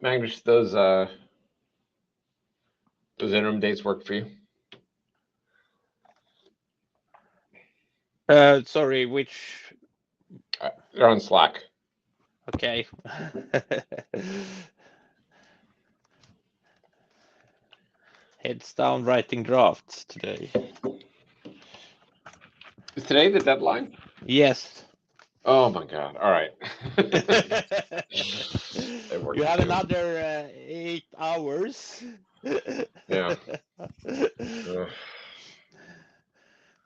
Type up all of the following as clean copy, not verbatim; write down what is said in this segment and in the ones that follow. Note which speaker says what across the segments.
Speaker 1: Magnus, those interim dates work for you?
Speaker 2: Sorry, which?
Speaker 1: They're on Slack.
Speaker 2: Okay. Heads down writing drafts today.
Speaker 1: Is today the deadline?
Speaker 2: Yes.
Speaker 1: Oh my God! All right.
Speaker 2: You have another 8 hours.
Speaker 1: Yeah.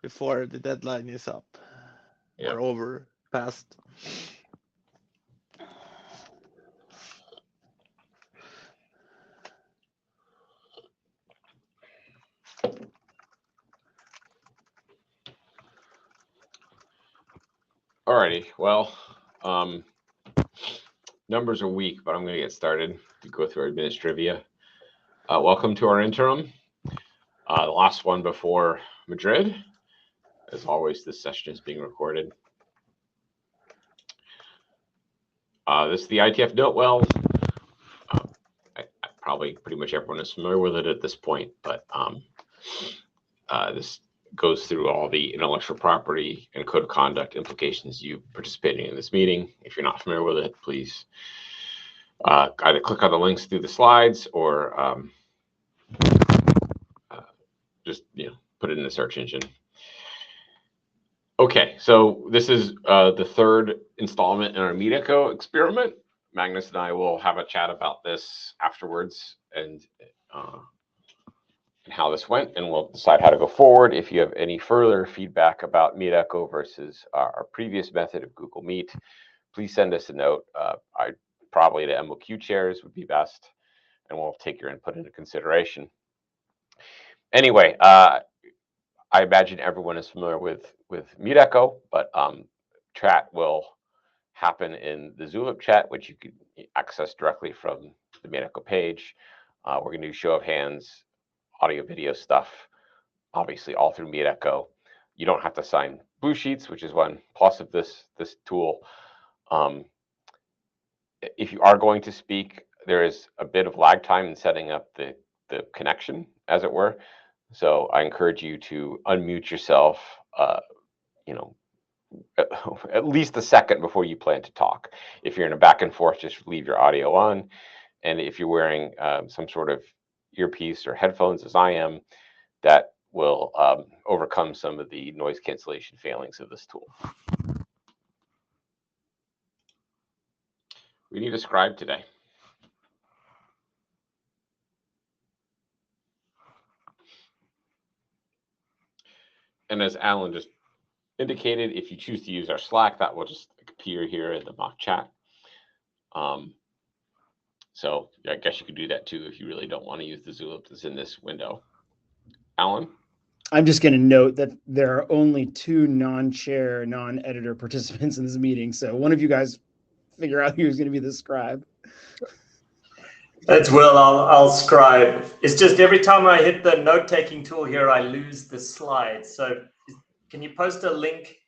Speaker 2: Before the deadline is up.
Speaker 1: Yeah.
Speaker 2: Or over, past.
Speaker 1: Alrighty. Well, numbers are weak, but I'm going to get started to go through our administrivia. Welcome to our interim, the last one before Madrid. As always, this session is being recorded. This is the IETF note. Well, probably pretty much everyone is familiar with it at this point, but this goes through all the intellectual property and code of conduct implications you participating in this meeting. If you're not familiar with it, please either click on the links through the slides or just put it in the search engine. Okay, so this is the third installment in our MOQ experiment. Magnus and I will have a chat about this afterwards and how this went, and we'll decide how to go forward. If you have any further feedback about MOQ versus our previous method of Google Meet, please send us a note. Probably the MOQ chairs would be best, and we'll take your input into consideration. Anyway, I imagine everyone is familiar with MOQ, but chat will happen in the Zulip chat, which you can access directly from the MOQ page. We're going to do show of hands, audio, video stuff, obviously all through MOQ. You don't have to sign blue sheets, which is one plus of this tool. If you are going to speak, there is a bit of lag time in setting up the connection, as it were. So I encourage you to unmute yourself, at least a second before you plan to talk. If you're in a back and forth, just leave your audio on. And if you're wearing some sort of earpiece or headphones, as I am, that will overcome some of the noise cancellation failings of this tool. We need a scribe today. And as Alan just indicated, if you choose to use our Slack, that will just appear here in the mock chat. So I guess you could do that too if you really don't want to use the Zulip that's in this window. Alan?
Speaker 3: I'm just going to note that there are only 2 non-chair, non-editor participants in this meeting. So one of you guys figure out who's going to be the scribe.
Speaker 4: That's Will. I'll scribe. It's just every time I hit the note-taking tool here, I lose the slide. So can you post a link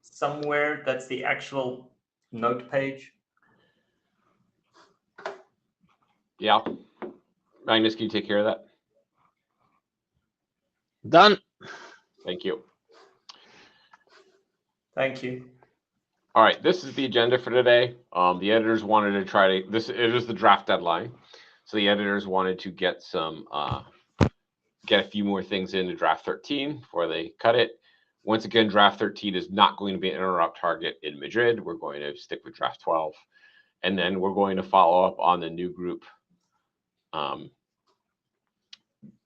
Speaker 4: somewhere that's the actual note page?
Speaker 1: Yeah. Magnus, can you take care of that?
Speaker 2: Done.
Speaker 1: Thank you.
Speaker 4: Thank you.
Speaker 1: All right, this is the agenda for today. The editors wanted to try to, it is the draft deadline. So the editors wanted to get a few more things into draft 13 before they cut it. Once again, draft 13 is not going to be an interrupt target in Madrid. We're going to stick with draft 12. And then we're going to follow up on the new group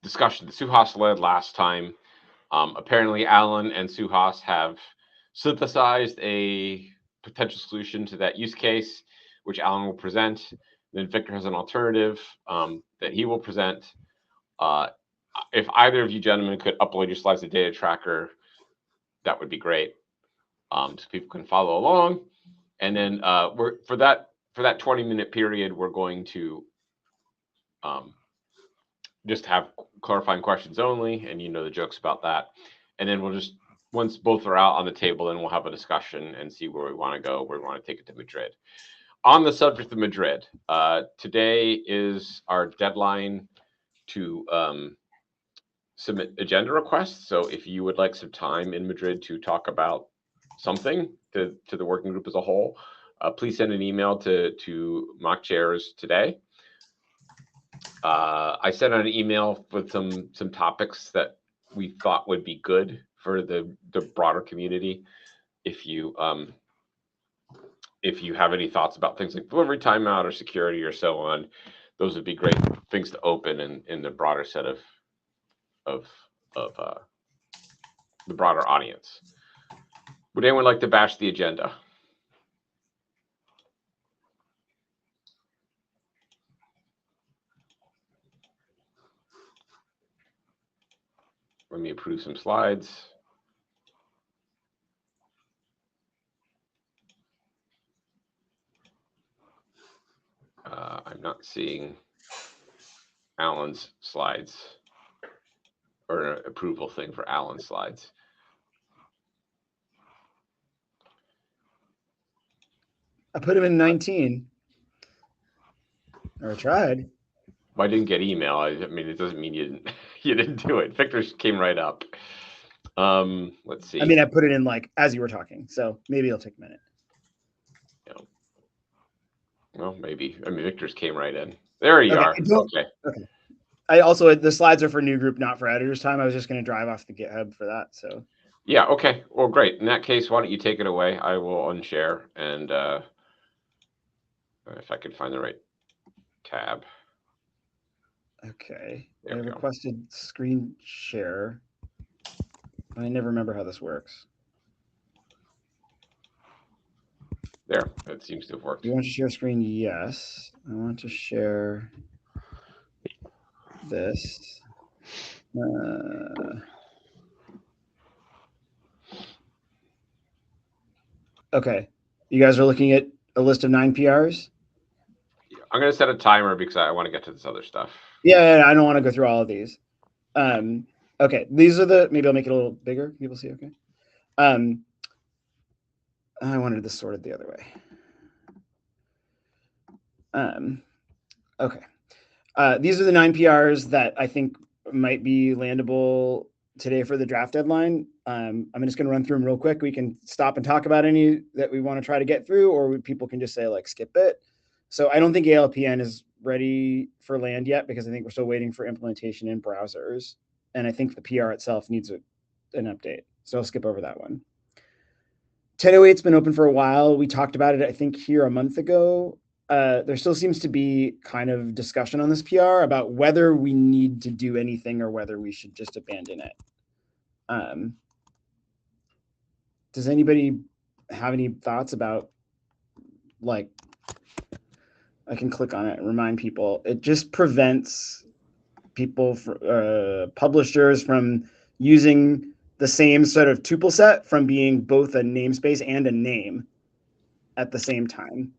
Speaker 1: discussion that Suhas led last time. Apparently, Alan and Suhas have synthesized a potential solution to that use case, which Alan will present. Then Victor has an alternative that he will present. If either of you gentlemen could upload your slides to Data Tracker, that would be great, so people can follow along. And then for that 20-minute period, we're going to just have clarifying questions only, and the jokes about that. And then we'll just, once both are out on the table, then we'll have a discussion and see where we want to go, where we want to take it to Madrid. on the subject of Madrid, today is our deadline to submit agenda requests. So if you would like some time in Madrid to talk about something to the working group as a whole, please send an email to MOQ chairs today. I sent out an email with some topics that we thought would be good for the broader community. If you have any thoughts about things like delivery timeout or security or so on, those would be great things to open in the broader set of the broader audience. Would anyone like to bash the agenda? Let me approve some slides. I'm not seeing Alan's slides or an approval thing for Alan's slides.
Speaker 3: I put him in 19. Or I tried.
Speaker 1: Well, I didn't get email. I mean, it doesn't mean you didn't do it. Victor's came right up. Let's see.
Speaker 3: I mean, I put it in like as you were talking, so maybe it'll take a minute.
Speaker 1: Yeah. Well, maybe. I mean, Victor's came right in. There you are. Okay.
Speaker 3: Okay. I also, the slides are for new group, not for editor's time. I was just going to drive off the GitHub for that. So.
Speaker 1: Yeah. Okay. Well, great. In that case, why don't you take it away? I will unshare, and if I can find the right tab.
Speaker 3: Okay.
Speaker 1: There
Speaker 3: I
Speaker 1: we go.
Speaker 3: requested screen share. I never remember how this works.
Speaker 1: There. It seems to have worked.
Speaker 3: Do you want to share screen? Yes. I want to share this. Okay. You guys are looking at a list of 9 PRs?
Speaker 1: I'm going to set a timer because I want to get to this other stuff.
Speaker 3: Yeah, I don't want to go through all of these. Okay, these are the, maybe I'll make it a little bigger. People see, okay. I wanted this sorted the other way. Okay. These are the 9 PRs that I think might be landable today for the draft deadline. I'm just going to run through them real quick. We can stop and talk about any that we want to try to get through, or people can just say like skip it. So I don't think ALPN is ready for land yet because I think we're still waiting for implementation in browsers. And I think the PR itself needs an update. So I'll skip over that one. 1008's been open for a while. We talked about it, I think, here a month ago. There still seems to be kind of discussion on this PR about whether we need to do anything or whether we should just abandon it. Does anybody have any thoughts about, like, I can click on it and remind people. It just prevents people, publishers from using the same sort of tuple set from being both a namespace and a name at the same time.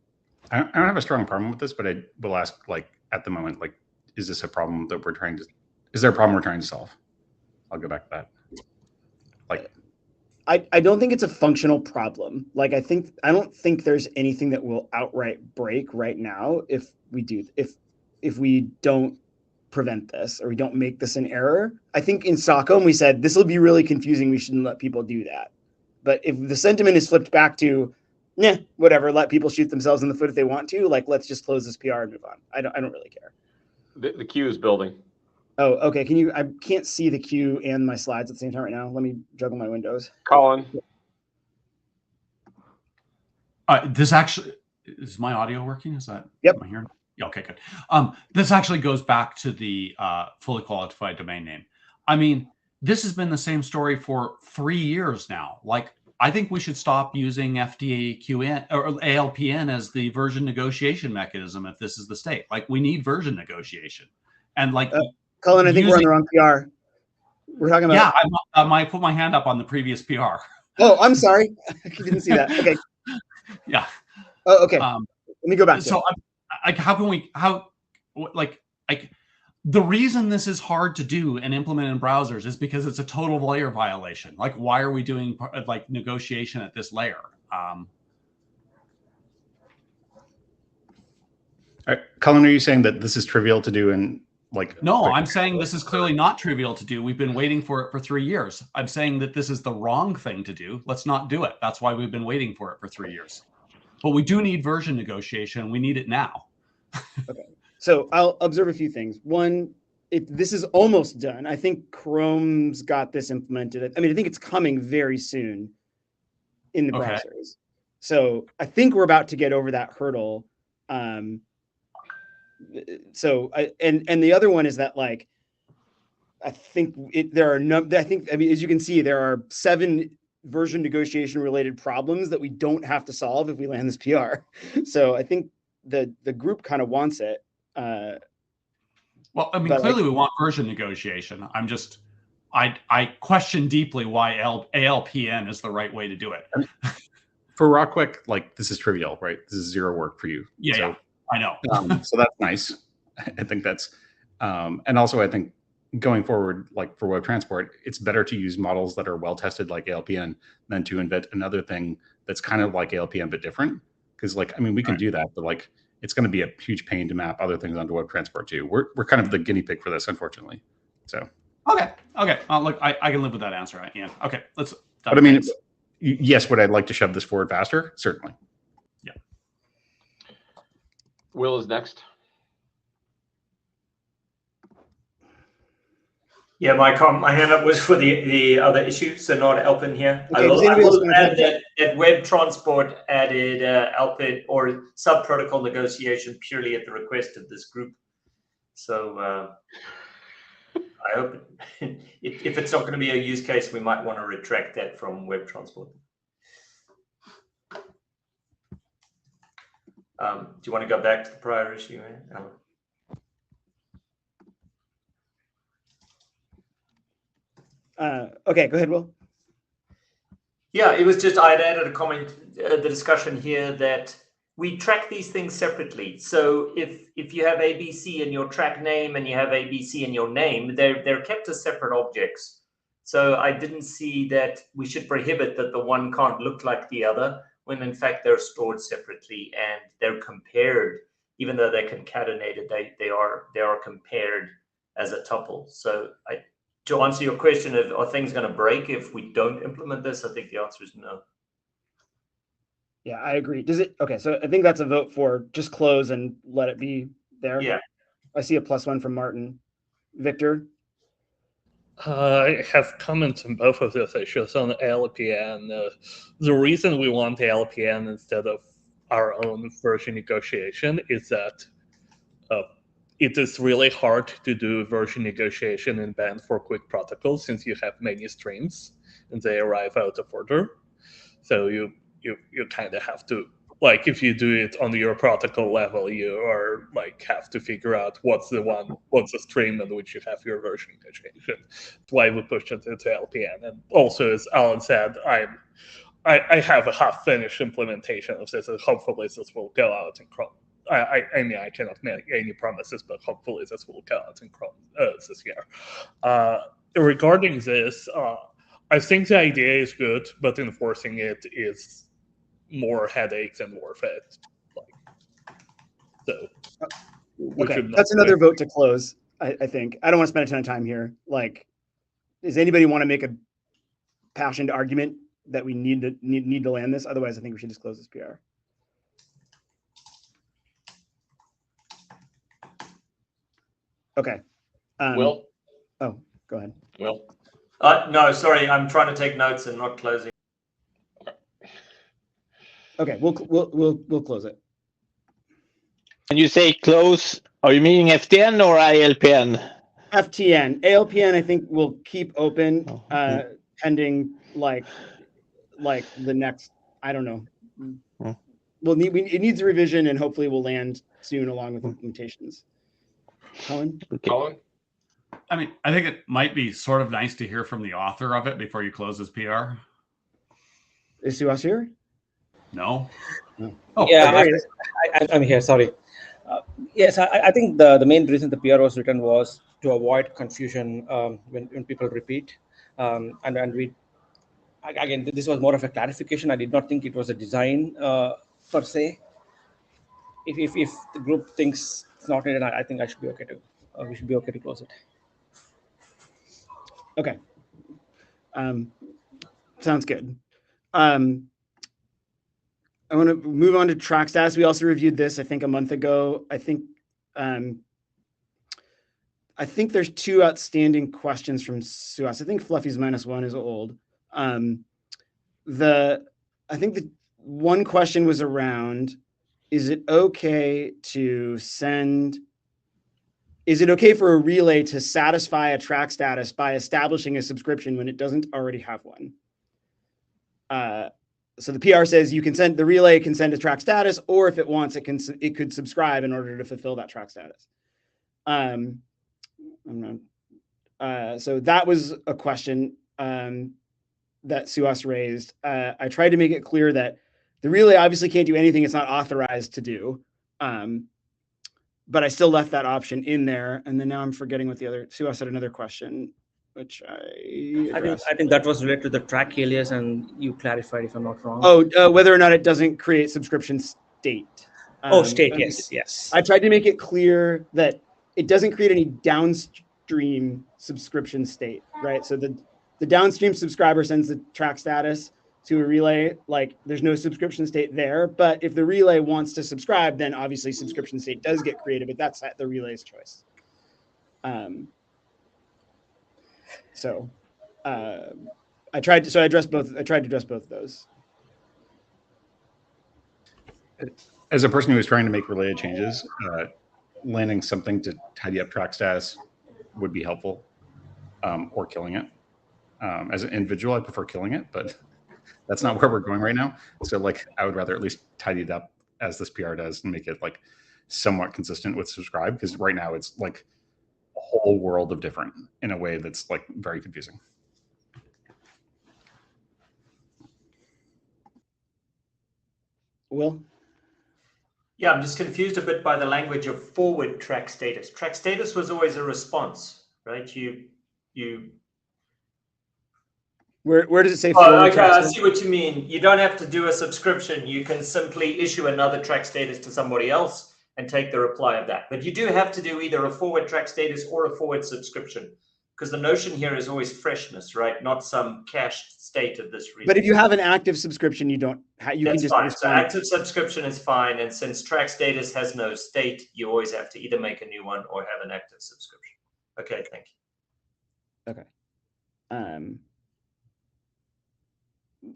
Speaker 5: I don't have a strong problem with this, but I will ask, like, at the moment, like, is this a problem that is there a problem we're trying to solve? I'll go back to that. Like,
Speaker 3: I don't think it's a functional problem. Like, I don't think there's anything that will outright break right now if we don't prevent this or we don't make this an error. I think in Stockholm we said this will be really confusing. We shouldn't let people do that. But if the sentiment is flipped back to, yeah, whatever, let people shoot themselves in the foot if they want to, like, let's just close this PR and move on. I don't really care.
Speaker 1: The queue is building.
Speaker 3: Oh, okay. I can't see the queue and my slides at the same time right now. Let me juggle my windows.
Speaker 1: Colin.
Speaker 6: This actually, is my audio working? Is that,
Speaker 3: yep.
Speaker 6: Am I hearing? Yeah, okay, good. This actually goes back to the fully qualified domain name. I mean, this has been the same story for 3 years now. Like, I think we should stop using FDAQN or ALPN as the version negotiation mechanism if this is the state. Like, we need version negotiation. And like,
Speaker 3: Colin, I think we're on the wrong PR. We're talking about.
Speaker 6: Yeah, I put my hand up on the previous PR.
Speaker 3: Oh, I'm sorry. I didn't see that. Okay.
Speaker 6: Yeah.
Speaker 3: Oh, okay. Let me go back.
Speaker 6: So, the reason this is hard to do and implement in browsers is because it's a total layer violation. Like, why are we doing like negotiation at this layer?
Speaker 5: Colin, are you saying that this is trivial to do in like?
Speaker 6: No, I'm saying this is clearly not trivial to do. We've been waiting for it for 3 years. I'm saying that this is the wrong thing to do. Let's not do it. That's why we've been waiting for it for 3 years. But we do need version negotiation. We need it now.
Speaker 3: Okay. So I'll observe a few things. One, this is almost done. I think Chrome's got this implemented. I mean, I think it's coming very soon in the browsers. So I think we're about to get over that hurdle. And the other one is that, like, I think as you can see, there are 7 version negotiation related problems that we don't have to solve if we land this PR. So I think the group kind of wants it.
Speaker 6: Well, I mean, clearly we want version negotiation. I question deeply why ALPN is the right way to do it.
Speaker 5: For raw quick, like, this is trivial, right? This is 0 work for you.
Speaker 6: Yeah, I know.
Speaker 5: So that's nice. I think that's, and also I think going forward, like for web transport, it's better to use models that are well tested like ALPN than to invent another thing that's kind of like ALPN but different. Because, like, I mean, we can do that, but like, it's going to be a huge pain to map other things onto web transport too. We're kind of the guinea pig for this, unfortunately. So.
Speaker 6: Okay. Look, I can live with that answer, Ian. Okay, let's.
Speaker 5: But I mean, yes, would I like to shove this forward faster? Certainly.
Speaker 6: Yeah.
Speaker 1: Will is next.
Speaker 4: Yeah, my hand up was for the other issue, so not Alpin here.
Speaker 3: Okay,
Speaker 4: I will add that web transport added Alpin or sub-protocol negotiation purely at the request of this group. So I hope if it's not going to be a use case, we might want to retract that from web transport. Do you want to go back to the prior issue, Alan?
Speaker 3: Okay, go ahead, Will.
Speaker 4: Yeah, it was just, I'd added a comment, the discussion here that we track these things separately. So if you have ABC in your track name and you have ABC in your name, they're kept as separate objects. So I didn't see that we should prohibit that the one can't look like the other, when in fact they're stored separately and they're compared, even though they're concatenated, they are compared as a tuple. So to answer your question of are things going to break if we don't implement this, I think the answer is no.
Speaker 3: Yeah, I agree. Does it? Okay, so I think that's a vote for just close and let it be there.
Speaker 4: Yeah.
Speaker 3: I see a +1 from Martin. Victor?
Speaker 7: I have comments on both of those issues on ALPN. The reason we want ALPN instead of our own version negotiation is that it is really hard to do version negotiation in band for quick protocols since you have many streams and they arrive out of order. So you kind of have to, like, if you do it on your protocol level, you are like have to figure out what's the stream in which you have your version negotiation. That's why we pushed it into LPN. And also, as Alan said, I have a half-finished implementation of this, and hopefully this will go out in Chrome. I mean, I cannot make any promises, but hopefully this will go out in Chrome this year. Regarding this, I think the idea is good, but enforcing it is more headache than worth it. So,
Speaker 3: okay, that's another vote to close. I think I don't want to spend a ton of time here. Like, does anybody want to make a passionate argument that we need to land this? Otherwise, I think we should just close this PR. Okay.
Speaker 1: Will?
Speaker 3: Oh, go ahead.
Speaker 1: Will?
Speaker 4: No, sorry, I'm trying to take notes and not closing.
Speaker 3: Okay, we'll close it.
Speaker 8: When you say close, are you meaning FTN or ILPN?
Speaker 3: FTN. ALPN, I think we'll keep open pending like the next, I don't know. It needs a revision and hopefully we'll land soon along with implementations. Colin?
Speaker 8: Okay.
Speaker 1: Colin?
Speaker 6: I mean, I think it might be sort of nice to hear from the author of it before you close this PR.
Speaker 3: Is Suhas here?
Speaker 6: No?
Speaker 3: Oh,
Speaker 9: yeah, I'm here. Sorry. Yes, I think the main reason the PR was written was to avoid confusion when people repeat. And we, again, this was more of a clarification. I did not think it was a design per se. if the group thinks it's not needed, I think I should be okay to. We should be okay to close it.
Speaker 3: Okay. Sounds good. I want to move on to track status. We also reviewed this, I think, a month ago. I think there's two outstanding questions from Suas. I think Fluffy's -1 is old. I think the one question was around, is it okay for a relay to satisfy a track status by establishing a subscription when it doesn't already have one? So the PR says the relay can send a track status, or if it wants, it could subscribe in order to fulfill that track status. So that was a question that Suas raised. I tried to make it clear that the relay obviously can't do anything it's not authorized to do, but I still left that option in there. And then now I'm forgetting what the other Suas had another question, which
Speaker 9: I think that was related to the track alias, and you clarified if I'm not wrong.
Speaker 3: Oh, whether or not it doesn't create subscription state.
Speaker 9: State, yes.
Speaker 3: I tried to make it clear that it doesn't create any downstream subscription state, right? So the downstream subscriber sends the track status to a relay, like there's no subscription state there. But if the relay wants to subscribe, then obviously subscription state does get created, but that's the relay's choice. So I tried to address both of those.
Speaker 5: As a person who is trying to make related changes, landing something to tidy up track status would be helpful, or killing it. As an individual, I prefer killing it, but that's not where we're going right now. So like, I would rather at least tidy it up as this PR does and make it like somewhat consistent with subscribe, because right now it's like a whole world of different in a way that's like very confusing.
Speaker 3: Will?
Speaker 4: Yeah, I'm just confused a bit by the language of forward track status. Track status was always a response, right?
Speaker 3: Where does it say?
Speaker 4: Oh, okay, I see what you mean. You don't have to do a subscription. You can simply issue another track status to somebody else and take the reply of that. But you do have to do either a forward track status or a forward subscription, because the notion here is always freshness, right? Not some cached state of this reason.
Speaker 3: But if you have an active subscription, you can just
Speaker 4: fine. So active subscription is fine, and since track status has no state, you always have to either make a new one or have an active subscription. Okay, thank you.
Speaker 3: Okay.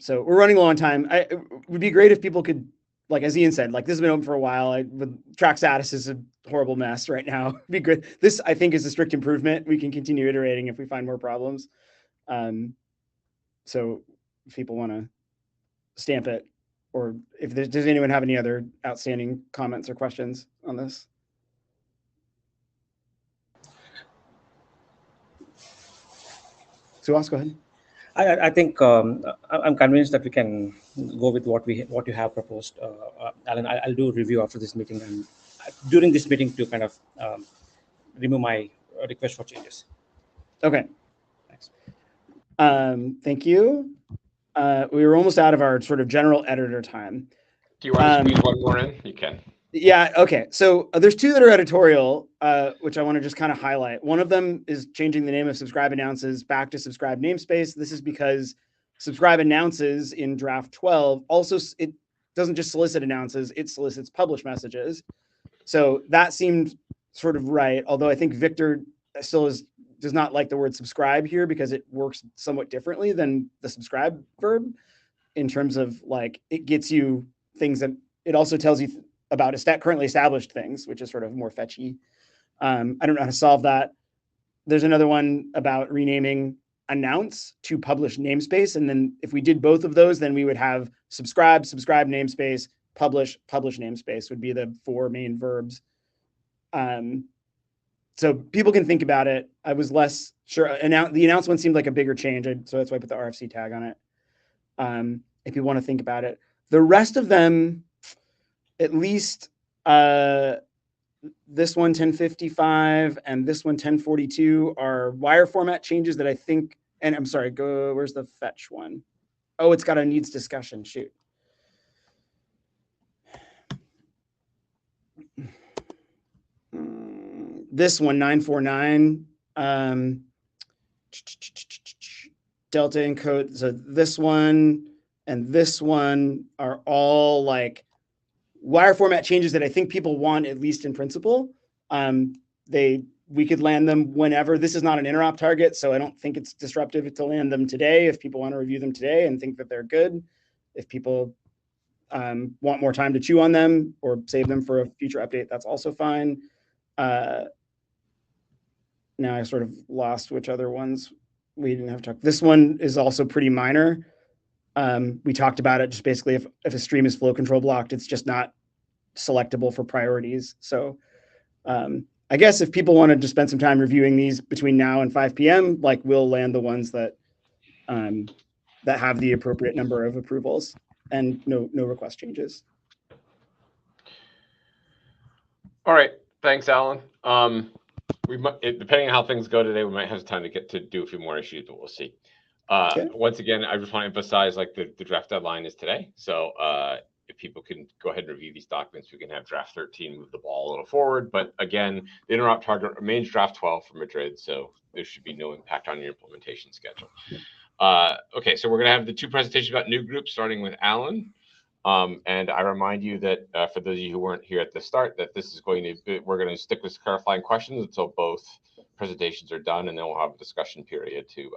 Speaker 3: So we're running low on time. It would be great if people could, like as Ian said, like this has been open for a while. With track status is a horrible mess right now. It'd be great. This I think is a strict improvement. We can continue iterating if we find more problems. So if people want to stamp it, or if does anyone have any other outstanding comments or questions on this? Suas, go ahead.
Speaker 9: I think I'm convinced that we can go with what you have proposed, Alan. I'll do a review after this meeting and during this meeting to kind of remove my request for changes.
Speaker 3: Okay. Thanks. Thank you. We were almost out of our sort of general editor time.
Speaker 1: Do you want to squeeze one more in? You can.
Speaker 3: Yeah. Okay. So there's two that are editorial, which I want to just kind of highlight. One of them is changing the name of subscribe announces back to subscribe namespace. This is because subscribe announces in draft 12 also, it doesn't just solicit announces, it solicits publish messages. So that seemed sort of right. Although I think Victor still does not like the word subscribe here because it works somewhat differently than the subscribe verb in terms of like, it gets you things that it also tells you about currently established things, which is sort of more fetchy. I don't know how to solve that. There's another one about renaming announce to publish namespace. And then if we did both of those, then we would have subscribe namespace, publish namespace would be the four main verbs. So people can think about it. I was less sure. The announce one seemed like a bigger change. So that's why I put the RFC tag on it. If you want to think about it. The rest of them, at least this one 1055 and this one 1042 are wire format changes that I think, and I'm sorry, where's the fetch one? Oh, it's got a needs discussion, shoot. this one, 949, delta encode. So this one and this one are all like wire format changes that I think people want, at least in principle. We could land them whenever. This is not an interop target, so I don't think it's disruptive to land them today if people want to review them today and think that they're good. If people want more time to chew on them or save them for a future update, that's also fine. Now I sort of lost which other ones we didn't have to talk. This one is also pretty minor. We talked about it, just basically if a stream is flow control blocked, it's just not selectable for priorities. So I guess if people want to just spend some time reviewing these between now and 5 p.m., like we'll land the ones that that have the appropriate number of approvals and no request changes.
Speaker 1: All right, thanks, Alan. Depending on how things go today, we might have time to get to do a few more issues, but we'll see.
Speaker 3: Okay.
Speaker 1: Once again, I just want to emphasize like the draft deadline is today. So if people can go ahead and review these documents, we can have draft 13 move the ball a little forward. But again, the interop target remains draft 12 for Madrid, so there should be no impact on your implementation schedule. Okay, so we're going to have the two presentations about new groups, starting with Alan. And I remind you that for those of you who weren't here at the start, that this is going to be, we're going to stick with clarifying questions until both presentations are done, and then we'll have a discussion period to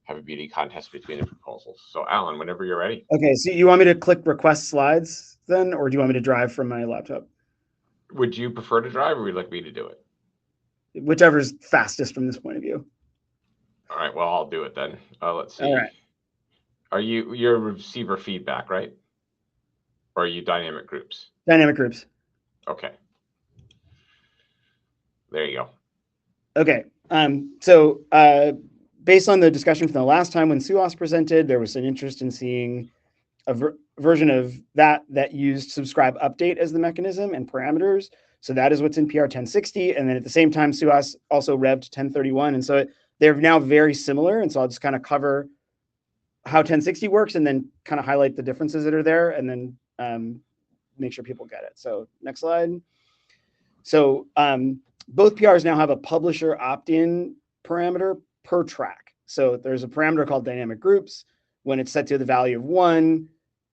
Speaker 1: have a beauty contest between the proposals. So Alan, whenever you're ready.
Speaker 3: Okay, so you want me to click request slides then, or do you want me to drive from my laptop?
Speaker 1: Would you prefer to drive, or would you like me to do it?
Speaker 3: Whichever's fastest from this point of view.
Speaker 1: All right, well, I'll do it then. Let's see.
Speaker 3: All right.
Speaker 1: Are you're receiver feedback, right? Or are you dynamic groups?
Speaker 3: Dynamic groups.
Speaker 1: Okay. There you go.
Speaker 3: Okay. So based on the discussion from the last time when Suhas presented, there was an interest in seeing a version of that used subscribe update as the mechanism and parameters. So that is what's in PR 1060. And then at the same time, Suhas also revved 1031. And so they're now very similar. And so I'll just kind of cover how 1060 works and then kind of highlight the differences that are there and then make sure people get it. So next slide. So both PRs now have a publisher opt-in parameter per track. So there's a parameter called dynamic groups. When it's set to the value of 1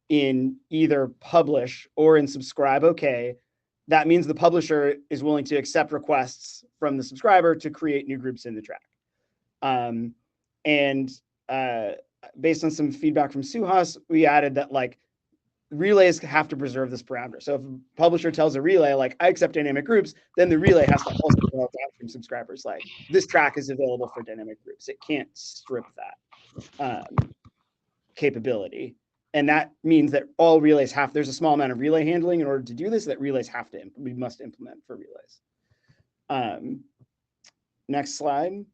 Speaker 3: in either publish or in subscribe OK, that means the publisher is willing to accept requests from the subscriber to create new groups in the track. Based on some feedback from Suhas, we added that like relays have to preserve this parameter. So if a publisher tells a relay, like, I accept dynamic groups, then the relay has to also tell down from subscribers, like, this track is available for dynamic groups. It can't strip that capability. And that means that all relays there's a small amount of relay handling in order to do this, that relays we must implement for relays. Next slide.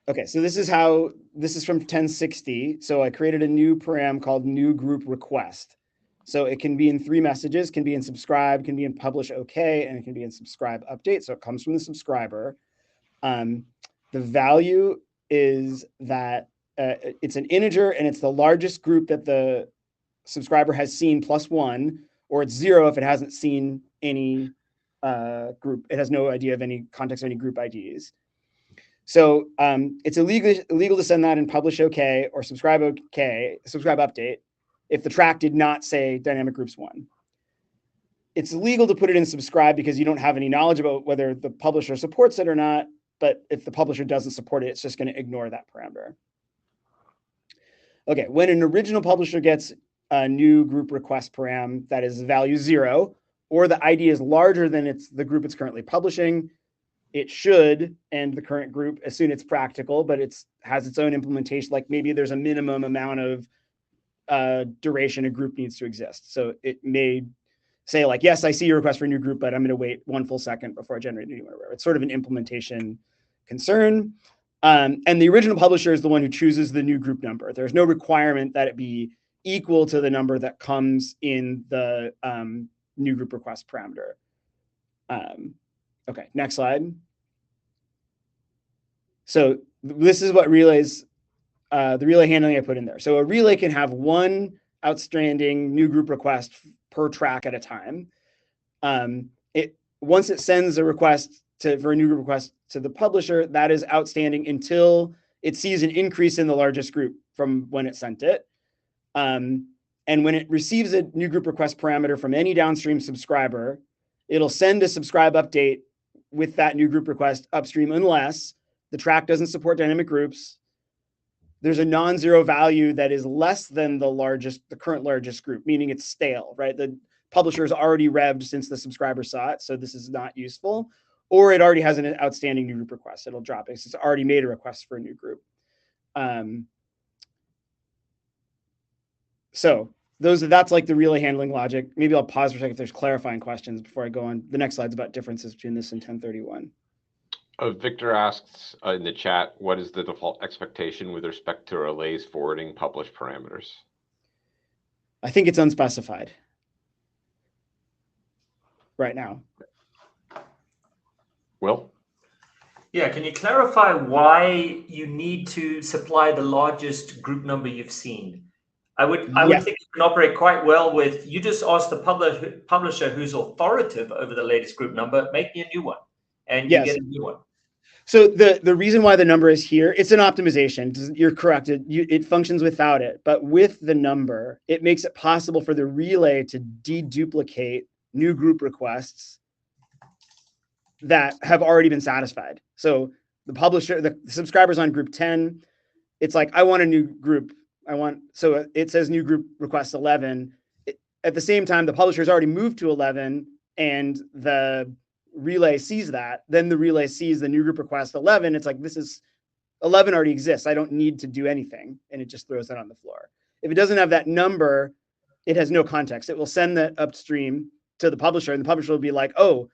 Speaker 3: Okay, so this is from 1060. So I created a new param called new group request. So it can be in 3 messages, can be in subscribe, can be in publish OK, and it can be in subscribe update. So it comes from the subscriber. The value is that it's an integer and it's the largest group that the subscriber has seen +1, or it's 0 if it hasn't seen any group. It has no idea of any context of any group IDs. So it's illegal to send that in publish OK or subscribe update if the track did not say dynamic groups 1. It's illegal to put it in subscribe because you don't have any knowledge about whether the publisher supports it or not. But if the publisher doesn't support it, it's just going to ignore that parameter. Okay, when an original publisher gets a new group request param that is value 0, or the ID is larger than the group it's currently publishing, it should end the current group as soon as it's practical, but it has its own implementation. Like maybe there's a minimum amount of duration a group needs to exist. So it may say like, yes, I see your request for a new group, but I'm going to wait 1 full second before I generate a new one. It's sort of an implementation concern. And the original publisher is the one who chooses the new group number. There's no requirement that it be equal to the number that comes in the new group request parameter. Okay, next slide. So this is what relays, the relay handling I put in there. So a relay can have 1 outstanding new group request per track at a time. once it sends a request for a new group request to the publisher, that is outstanding until it sees an increase in the largest group from when it sent it. And when it receives a new group request parameter from any downstream subscriber, it'll send a subscribe update with that new group request upstream, unless the track doesn't support dynamic groups. There's a non-zero value that is less than the current largest group, meaning it's stale, right? The publisher is already revved since the subscriber saw it, so this is not useful. Or it already has an outstanding new group request. It'll drop it. It's already made a request for a new group. So that's like the relay handling logic. Maybe I'll pause for a second if there's clarifying questions before I go on. The next slide's about differences between this and 1031.
Speaker 1: Victor asks in the chat, what is the default expectation with respect to relays forwarding published parameters?
Speaker 3: I think it's unspecified right now.
Speaker 1: Will?
Speaker 4: Yeah, can you clarify why you need to supply the largest group number you've seen? I would think you can operate quite well with, you just ask the publisher who's authoritative over the latest group number, make me a new one, and you get a new one.
Speaker 3: So the reason why the number is here, it's an optimization. You're correct. It functions without it, but with the number, it makes it possible for the relay to deduplicate new group requests that have already been satisfied. So the publisher, the subscribers on group 10, it's like, I want a new group. So it says new group request 11. At the same time, the publisher's already moved to 11 and the relay sees that. Then the relay sees the new group request 11. It's like, this is 11 already exists. I don't need to do anything. And it just throws that on the floor. If it doesn't have that number, it has no context. It will send that upstream to the publisher and the publisher will be like, oh,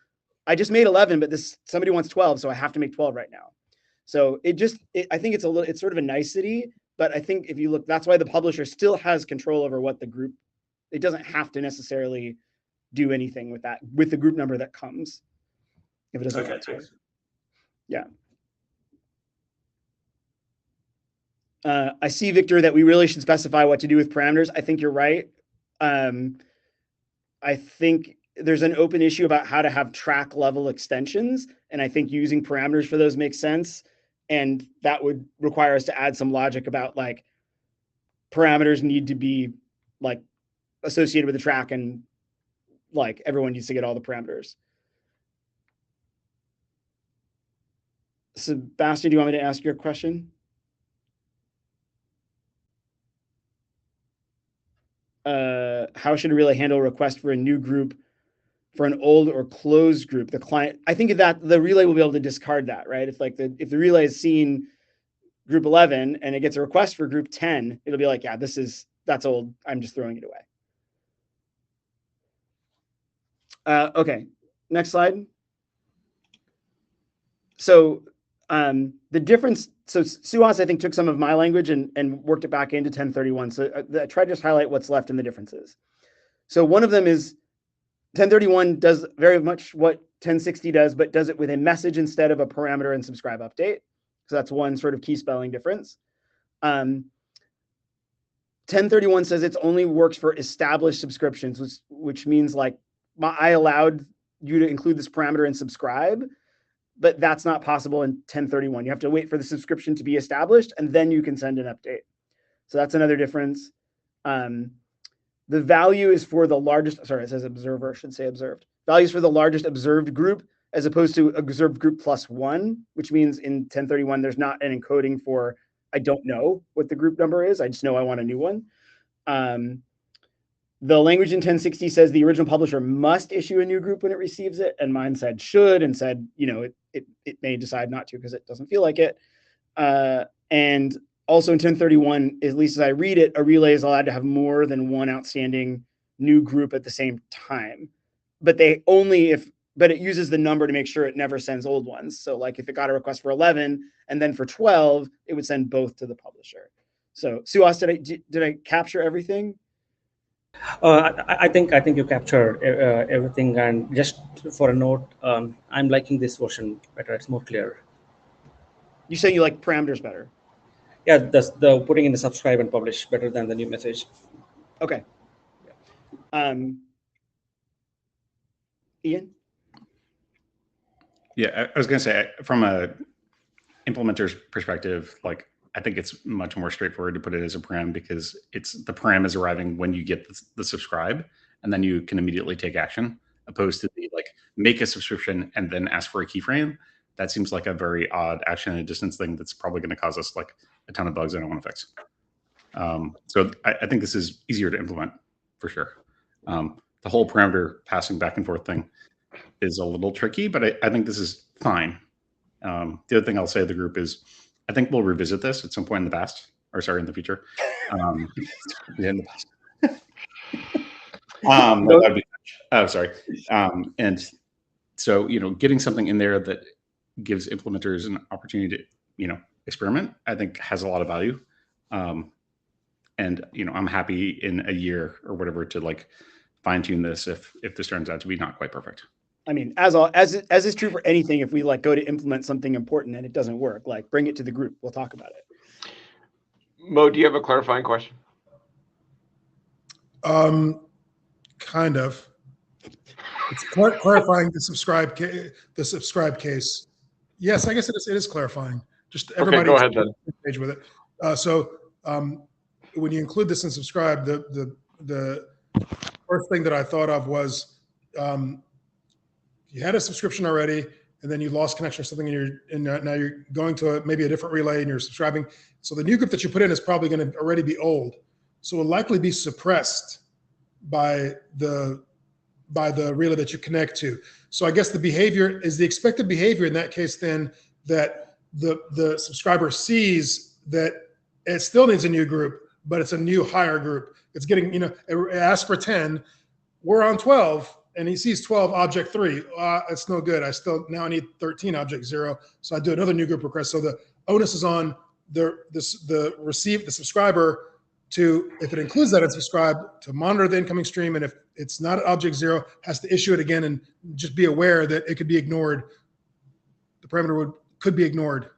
Speaker 3: I just made 11, but somebody wants 12, so I have to make 12 right now. So I think it's sort of a nicety, but I think if you look, that's why the publisher still has control over what the group, it doesn't have to necessarily do anything with that, with the group number that comes. If it doesn't want to. Yeah. I see, Victor, that we really should specify what to do with parameters. I think you're right. I think there's an open issue about how to have track level extensions. And I think using parameters for those makes sense. And that would require us to add some logic about like parameters need to be like associated with the track and like everyone needs to get all the parameters. Sebastian, do you want me to ask your question? How should a relay handle a request for a new group for an old or closed group? The client, I think that the relay will be able to discard that, right? If the relay has seen group 11 and it gets a request for group 10, it'll be like, yeah, that's old. I'm just throwing it away. Okay, next slide. So the difference, so Suhas, I think, took some of my language and worked it back into 1031. So I tried to just highlight what's left in the differences. So one of them is 1031 does very much what 1060 does, but does it with a message instead of a parameter and subscribe update. So that's one sort of key spelling difference. 1031 says it only works for established subscriptions, which means like I allowed you to include this parameter and subscribe, but that's not possible in 1031. You have to wait for the subscription to be established and then you can send an update. So that's another difference. The value is for the largest, sorry, it says observer, should say observed. Values for the largest observed group as opposed to observed group +1, which means in 1031, there's not an encoding for, I don't know what the group number is. I just know I want a new one. The language in 1060 says the original publisher must issue a new group when it receives it. And mine said should and said, you know, it may decide not to because it doesn't feel like it. And also in 1031, at least as I read it, a relay is allowed to have more than one outstanding new group at the same time. But it uses the number to make sure it never sends old ones. So like if it got a request for 11 and then for 12, it would send both to the publisher. So Suhas, did I capture everything?
Speaker 9: I think you captured everything. And just for a note, I'm liking this version better. It's more clear.
Speaker 3: You say you like parameters better?
Speaker 9: Yeah, the putting in the subscribe and publish better than the new message.
Speaker 3: Okay. Ian?
Speaker 5: Yeah, I was going to say, from a implementer's perspective, like I think it's much more straightforward to put it as a param, because the param is arriving when you get the subscribe, and then you can immediately take action, opposed to the like make a subscription and then ask for a keyframe. That seems like a very odd action and distance thing that's probably going to cause us like a ton of bugs I don't want to fix. So I think this is easier to implement for sure. The whole parameter passing back and forth thing is a little tricky, but I think this is fine. The other thing I'll say to the group is I think we'll revisit this at some point in the past, or sorry, in the future. Yeah, in the past. That'd be, oh, sorry. And so, getting something in there that gives implementers an opportunity to, experiment, I think has a lot of value. And, I'm happy in a year or whatever to like fine tune this if this turns out to be not quite perfect.
Speaker 3: I mean, as is true for anything, if we like go to implement something important and it doesn't work, like bring it to the group. We'll talk about it.
Speaker 1: Mo, do you have a clarifying question?
Speaker 10: Kind of. It's clarifying the subscribe case. Yes, I guess it is clarifying. Just everybody
Speaker 1: okay, go ahead then.
Speaker 10: Page with it. So when you include this in subscribe, the first thing that I thought of was you had a subscription already, and then you lost connection or something, and now you're going to maybe a different relay, and you're subscribing. So the new group that you put in is probably going to already be old, so it will likely be suppressed by the relay that you connect to. So I guess the behavior is the expected behavior in that case then that the subscriber sees that it still needs a new group, but it's a new higher group. It's getting, it asks for 10, we're on 12, and he sees 12 object 3. It's no good. I need 13 object 0. So I do another new group request. So the onus is on the subscriber to, if it includes that in subscribe, to monitor the incoming stream, and if it's not object 0, has to issue it again and just be aware that it could be ignored. The parameter could be ignored.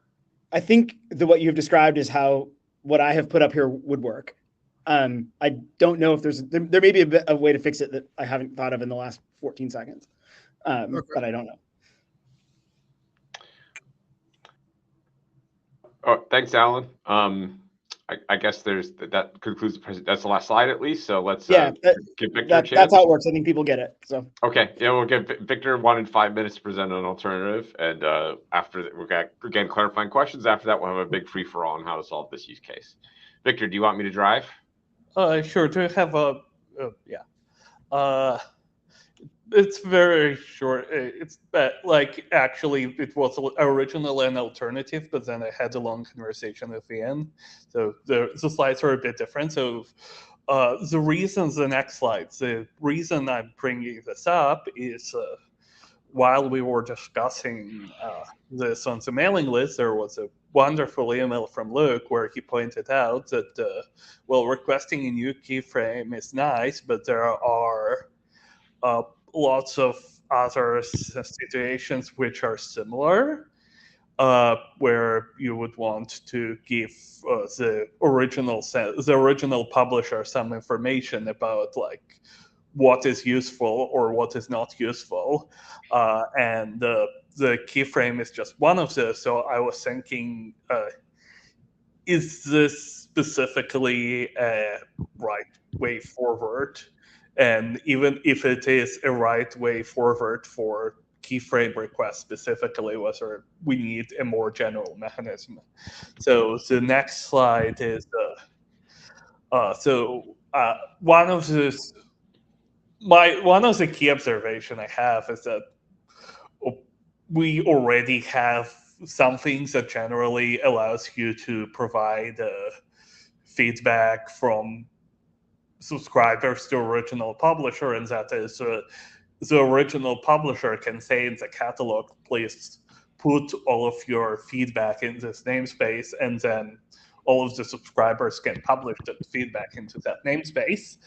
Speaker 3: I think what you've described is how what I have put up here would work. I don't know if there may be a way to fix it that I haven't thought of in the last 14 seconds, but I don't know.
Speaker 1: Oh, thanks, Alan. I guess that concludes the presentation. That's the last slide, at least. So let's give Victor a chance.
Speaker 3: That's how it works. I think people get it. So
Speaker 1: okay, yeah, we'll give Victor 1 and 5 minutes to present an alternative, and after that, we're going to again clarifying questions. After that, we'll have a big free for all on how to solve this use case. Victor, do you want me to drive?
Speaker 7: Sure. Do you have a it's very short. It's like actually it was originally an alternative, but then I had a long conversation at the end. So the slides are a bit different. So the next slides, the reason I'm bringing this up is while we were discussing this on the mailing list, there was a wonderful email from Luke where he pointed out that, requesting a new keyframe is nice, but there are lots of other situations which are similar, where you would want to give the original publisher some information about like what is useful or what is not useful, and the keyframe is just one of those. So I was thinking, is this specifically a right way forward? And even if it is a right way forward for keyframe requests specifically, whether we need a more general mechanism. So the next slide is one of the key observation I have is that we already have something that generally allows you to provide feedback from subscribers to original publisher, and that is the original publisher can say in the catalog, please put all of your feedback in this namespace, and then all of the subscribers can publish the feedback into that namespace.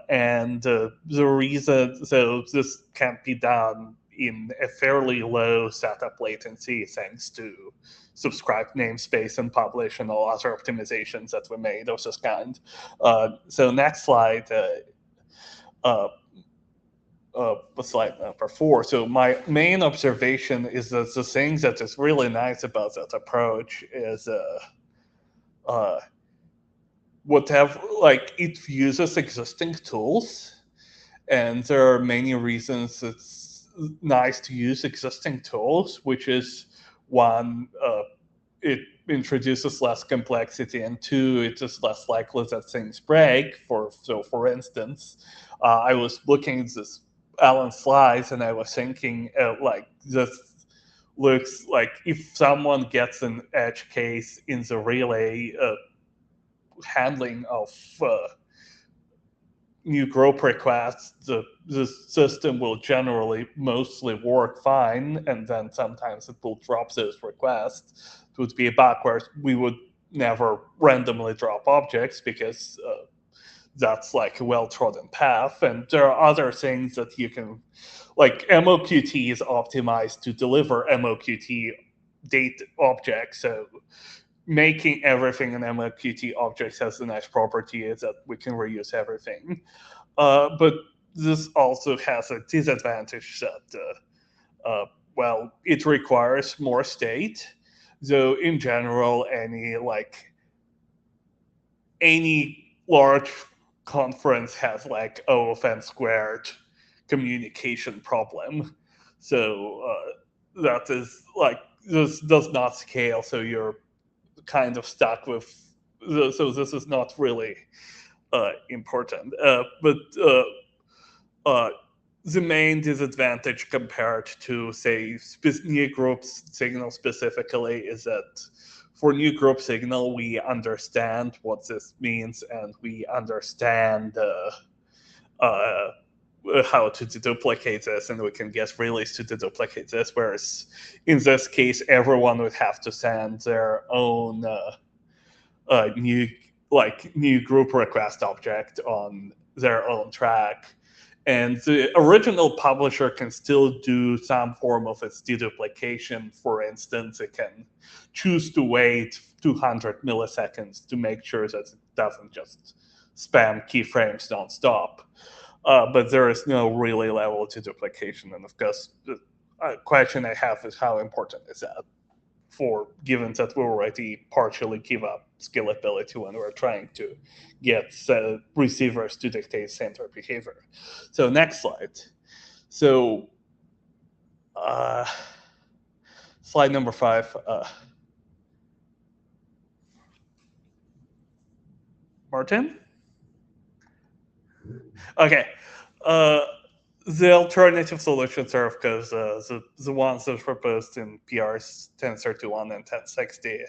Speaker 7: And the reason, so this can't be done in a fairly low setup latency thanks to subscribe namespace and publish and all other optimizations that were made of this kind. So next slide. slide number 4. So my main observation is that the thing that is really nice about that approach is whatever, like, it uses existing tools, and there are many reasons it's nice to use existing tools, which is one, it introduces less complexity, and 2, it is less likely that things break. So for instance, I was looking at this Alan's slides, and I was thinking, like, this looks like if someone gets an edge case in the relay handling of new group requests, the system will generally mostly work fine, and then sometimes it will drop those requests. It would be a bug where we would never randomly drop objects, because that's like a well-trodden path. And there are other things that you can, like MOQT is optimized to deliver MOQT date objects. So making everything an MOQT object has the nice property is that we can reuse everything. But this also has a disadvantage that, well, it requires more state. So in general, any large conference has like O of n squared communication problem. So that is like, this does not scale, so you're kind of stuck with, so this is not really important. But the main disadvantage compared to, say, new groups signal specifically is that for new group signal, we understand what this means, and we understand how to deduplicate this, and we can get relays to deduplicate this, whereas in this case, everyone would have to send their own new group request object on their own track. And the original publisher can still do some form of its deduplication. For instance, it can choose to wait 200 milliseconds to make sure that it doesn't just spam keyframes nonstop. But there is no relay level deduplication. And of course, the question I have is, how important is that, given that we already partially give up scalability when we're trying to get receivers to dictate center behavior. So next slide. So slide number 5. Martin? Okay. The alternative solutions are, of course, the ones that were proposed in PRs 1031 and 1060,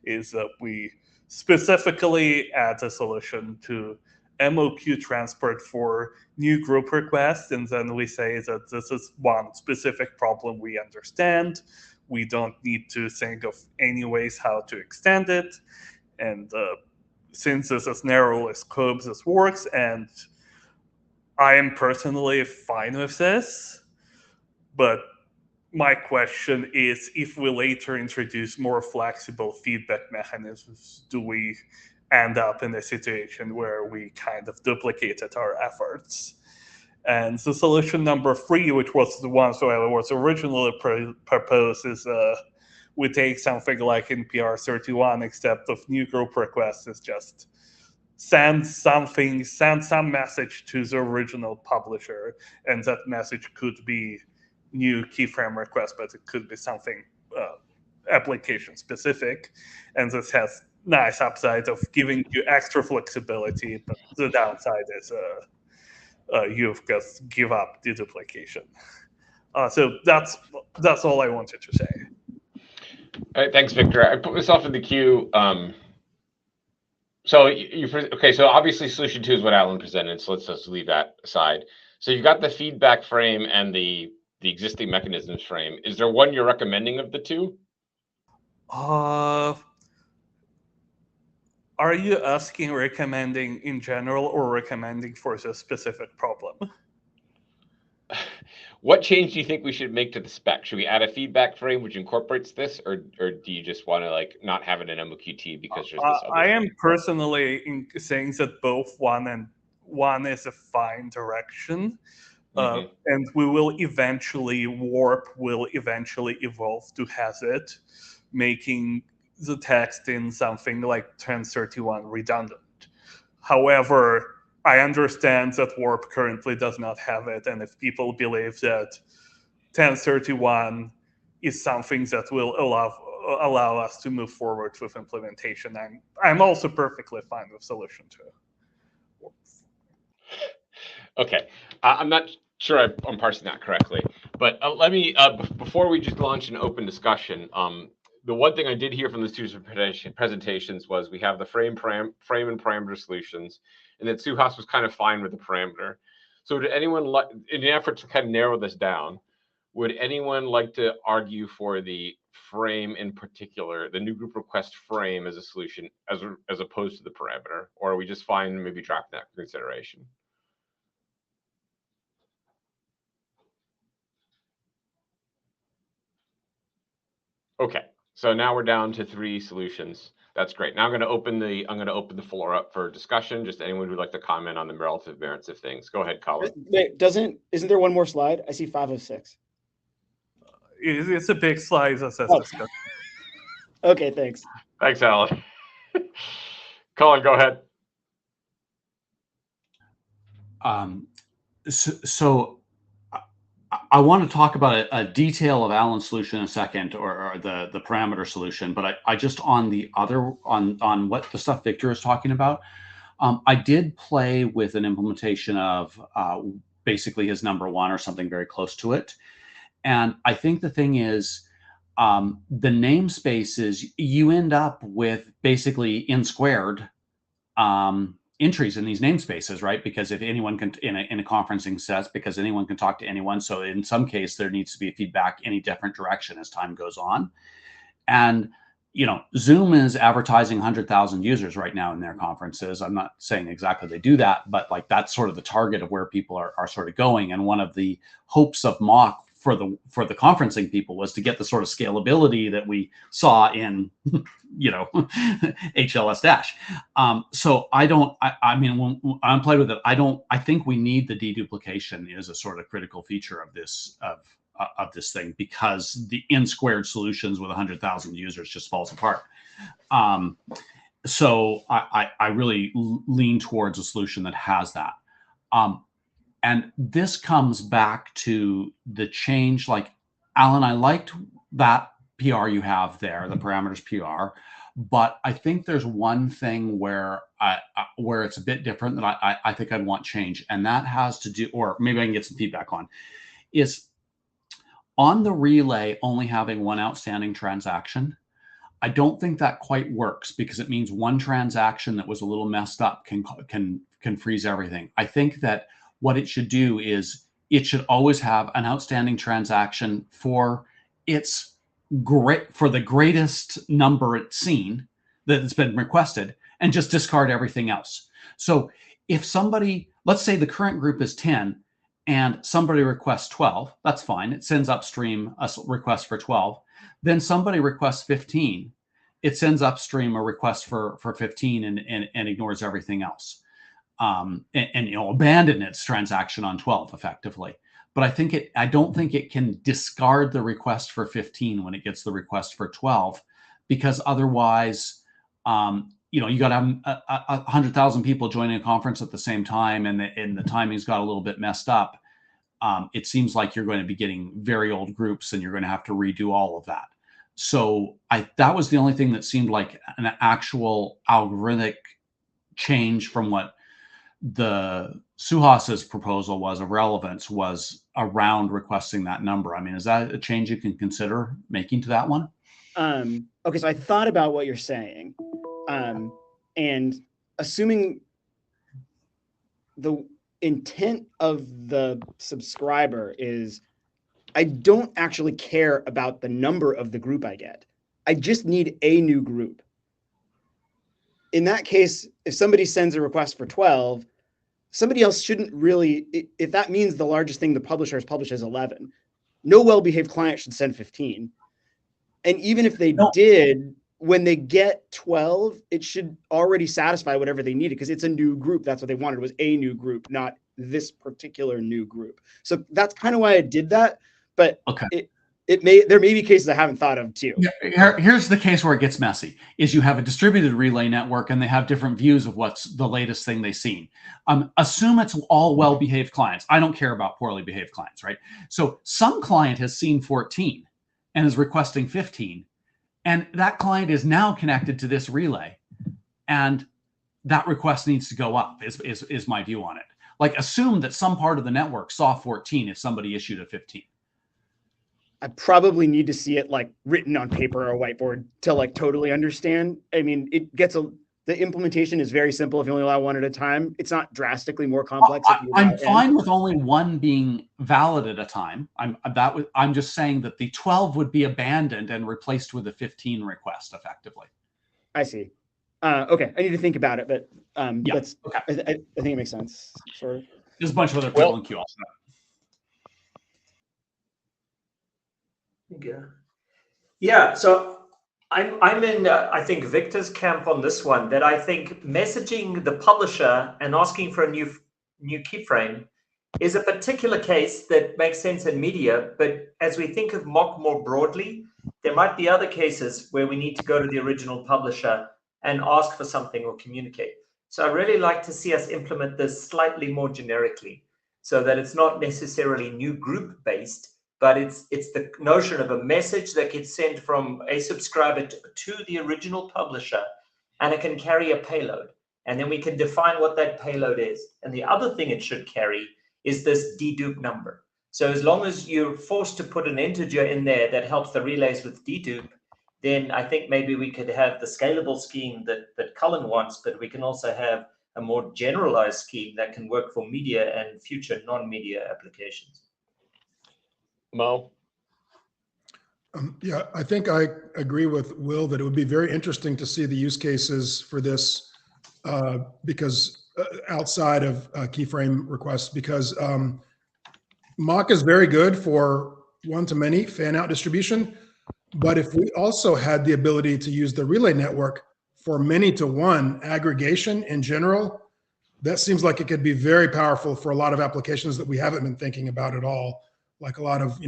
Speaker 7: is that we specifically add a solution to MOQ transport for new group requests, and then we say that this is one specific problem we understand. We don't need to think of any ways how to extend it, and since this is narrowly scoped, this works, and I am personally fine with this, but my question is, if we later introduce more flexible feedback mechanisms, do we end up in a situation where we kind of duplicated our efforts? And the solution number 3, which was the one that was originally proposed, is we take something like in PR 31, except of new group requests is just send some message to the original publisher, and that message could be new keyframe request, but it could be something application specific. And this has nice upside of giving you extra flexibility, but the downside is you've just give up deduplication. So that's all I wanted to say.
Speaker 1: All right, thanks, Victor. I put myself in the queue. So okay, so obviously solution 2 is what Alan presented, so let's just leave that aside. So you've got the feedback frame and the existing mechanisms frame. Is there one you're recommending of the 2?
Speaker 7: Are you asking recommending in general or recommending for the specific problem?
Speaker 1: What change do you think we should make to the spec? Should we add a feedback frame which incorporates this, or do you just want to like not have it in MOQT because there's this other
Speaker 7: I am
Speaker 1: thing?
Speaker 7: personally saying that both one is a fine direction, And we will eventually, warp will eventually evolve to has it, making the text in something like 1031 redundant. However, I understand that warp currently does not have it, and if people believe that 1031 is something that will allow us to move forward with implementation, I'm also perfectly fine with solution 2.
Speaker 1: Okay, I'm not sure I'm parsing that correctly, but let me, before we just launch an open discussion, the one thing I did hear from the students' presentations was we have the frame and parameter solutions, and that Suhas was kind of fine with the parameter. So did anyone, in an effort to kind of narrow this down, would anyone like to argue for the frame in particular, the new group request frame as a solution, as opposed to the parameter, or are we just fine maybe dropping that consideration? Okay, so now we're down to 3 solutions. That's great. Now I'm going to open the floor up for discussion. Just anyone who'd like to comment on the relative merits of things. Go ahead, Colin.
Speaker 3: Wait, isn't there one more slide? I see 5 of 6.
Speaker 7: It's a big slide that says discussion.
Speaker 3: Okay, thanks.
Speaker 1: Thanks, Alan. Colin, go ahead.
Speaker 6: So I want to talk about a detail of Alan's solution in a second, or the parameter solution, but I just on what the stuff Victor is talking about, I did play with an implementation of basically his number 1 or something very close to it. And I think the thing is, the namespaces, you end up with basically in squared entries in these namespaces, right? Because if anyone can, in a conferencing set, because anyone can talk to anyone. So in some case, there needs to be feedback any different direction as time goes on. And, Zoom is advertising 100,000 users right now in their conferences. I'm not saying exactly they do that, but like that's sort of the target of where people are sort of going. And one of the hopes of MOQ for the conferencing people was to get the sort of scalability that we saw in, HLS dash. So I mean, when I'm playing with it, I think we need the deduplication is a sort of critical feature of this, of this thing, because the n squared solutions with 100,000 users just falls apart. So I really lean towards a solution that has that. And this comes back to the change. Like, Alan, I liked that PR you have there, the parameters PR, but I think there's one thing where it's a bit different that I think I'd want change, and that has to do, or maybe I can get some feedback on, is on the relay only having one outstanding transaction. I don't think that quite works, because it means one transaction that was a little messed up can freeze everything. I think that what it should do is it should always have an outstanding transaction for the greatest number it's seen that's been requested, and just discard everything else. So if somebody, let's say the current group is 10 and somebody requests 12, that's fine. It sends upstream a request for 12. Then somebody requests 15. It sends upstream a request for 15 and ignores everything else. And abandon its transaction on 12 effectively. But I don't think it can discard the request for 15 when it gets the request for 12, because otherwise, you got to have 100,000 people joining a conference at the same time, and the timing's got a little bit messed up. It seems like you're going to be getting very old groups, and you're going to have to redo all of that. So that was the only thing that seemed like an actual algorithmic change from what the Suhas's proposal was of relevance, was around requesting that number. I mean, is that a change you can consider making to that one?
Speaker 3: Okay, so I thought about what you're saying, and assuming the intent of the subscriber is, I don't actually care about the number of the group I get. I just need a new group. In that case, if somebody sends a request for 12, somebody else shouldn't really, if that means the largest thing the publisher has published is 11, no well-behaved client should send 15. And even if they did, when they get 12, it should already satisfy whatever they needed, because it's a new group. That's what they wanted, was a new group, not this particular new group. So that's kind of why I did that. But
Speaker 6: Okay.
Speaker 3: there may be cases I haven't thought of too.
Speaker 6: Yeah, here's the case where it gets messy, is you have a distributed relay network and they have different views of what's the latest thing they've seen. Assume it's all well-behaved clients. I don't care about poorly behaved clients, right? So some client has seen 14 and is requesting 15, and that client is now connected to this relay, and that request needs to go up, is my view on it. Like, assume that some part of the network saw 14 if somebody issued a 15.
Speaker 3: I probably need to see it like written on paper or a whiteboard to like totally understand. I mean, the implementation is very simple if you only allow one at a time. It's not drastically more complex.
Speaker 6: I'm fine with only one being valid at a time. I'm just saying that the 12 would be abandoned and replaced with a 15 request effectively.
Speaker 3: I see. Okay, I need to think about it, but
Speaker 6: Yeah,
Speaker 3: that's
Speaker 6: okay.
Speaker 3: I think it makes sense. Sort of.
Speaker 6: There's a bunch of other people in queue also.
Speaker 4: Yeah, so I'm in I think Victor's camp on this one, that I think messaging the publisher and asking for a new keyframe is a particular case that makes sense in media, but as we think of MOQ more broadly, there might be other cases where we need to go to the original publisher and ask for something or communicate. So I really like to see us implement this slightly more generically, so that it's not necessarily new group based, but it's the notion of a message that gets sent from a subscriber to the original publisher, and it can carry a payload. And then we can define what that payload is. And the other thing it should carry is this dedupe number. So as long as you're forced to put an integer in there that helps the relays with dedupe, then I think maybe we could have the scalable scheme that Cullen wants, but we can also have a more generalized scheme that can work for media and future non-media applications.
Speaker 7: Mo?
Speaker 10: Yeah, I think I agree with Will that it would be very interesting to see the use cases for this because outside of keyframe requests, because MOQ is very good for one-to-many fan-out distribution. But if we also had the ability to use the relay network for many-to-one aggregation in general, that seems like it could be very powerful for a lot of applications that we haven't been thinking about at all, like a lot of